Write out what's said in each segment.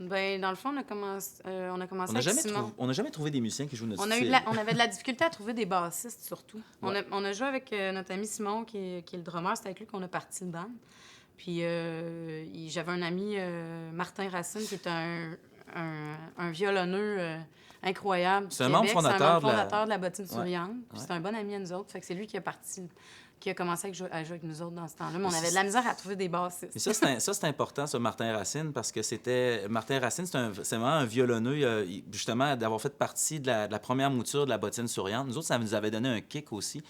Ben, dans le fond, on a commencé avec Simon. On n'a jamais trouvé des musiciens qui jouent notre On style. on avait de la difficulté à trouver des bassistes, surtout. Ouais. On a joué avec notre ami Simon, qui est le drummer. C'est avec lui qu'on a parti le band. Puis j'avais un ami, Martin Racine, qui est un violonneux incroyable. C'est un membre fondateur de la bottine Ouais. souriante. Puis Ouais. c'est un bon ami à nous autres. Fait que c'est lui qui a commencé à jouer avec nous autres dans ce temps-là. Mais on avait de la misère à trouver des bassistes. Et ça, c'est important, ça, Martin Racine, parce que Martin Racine, c'est vraiment un violonneux, justement, d'avoir fait partie de la première mouture de la bottine souriante. Nous autres, ça nous avait donné un kick aussi,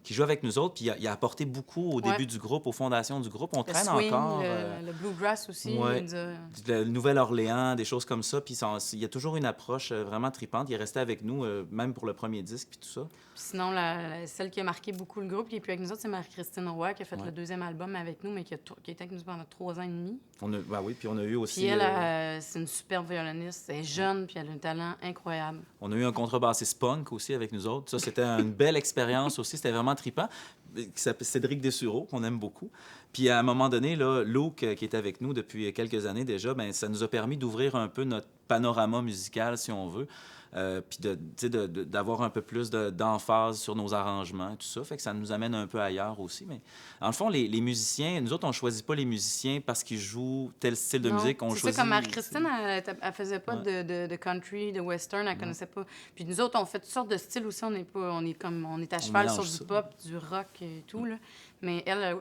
qui joue avec nous autres, puis il a apporté beaucoup au début du groupe, aux fondations du groupe. On Le traîne swing, encore. le bluegrass aussi. Ouais. Il nous a- Le Nouvelle-Orléans, des choses comme ça. Puis il y a toujours une approche vraiment tripante. Il est resté avec nous, même pour le premier disque, puis tout ça. Puis sinon, celle qui a marqué beaucoup le groupe, qui est plus avec nous autres, c'est Marie-Christine Roy, qui a fait Ouais. le deuxième album avec nous, mais qui était avec nous pendant 3 ans et demi. Oui, puis on a eu aussi... Puis elle, c'est une super violoniste. Elle est jeune, puis elle a un talent incroyable. On a eu un contrebassiste punk aussi avec nous autres. Ça, c'était une belle expérience aussi. C'était vraiment trippant. Qui s'appelle Cédric Dessureau, qu'on aime beaucoup. Puis à un moment donné, là, Luke, qui est avec nous depuis quelques années déjà, ben, ça nous a permis d'ouvrir un peu notre panorama musical, si on veut. Puis d'avoir un peu plus d'emphase sur nos arrangements et tout ça. Fait que ça nous amène un peu ailleurs aussi. Mais en le fond, les musiciens, nous autres, on ne choisit pas les musiciens parce qu'ils jouent tel style de Non, musique. On c'est choisit... ça, comme Marie-Christine, elle faisait pas Ouais. de country, de western, elle connaissait pas. Puis nous autres, on fait toutes sortes de styles aussi. On est à cheval sur mélange du ça. pop, du rock et tout, là. Mais elle,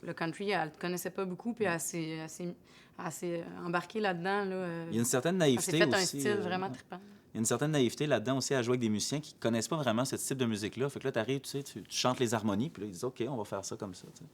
le country, elle connaissait pas beaucoup, puis elle s'est embarquée là-dedans, là. Il y a une certaine Elle s'est naïveté fait aussi. un style vraiment trippant. Il y a une certaine naïveté là-dedans aussi à jouer avec des musiciens qui ne connaissent pas vraiment ce type de musique-là. Fait que là, tu arrives, tu chantes les harmonies, puis là, ils disent OK, on va faire ça comme ça. Tu sais.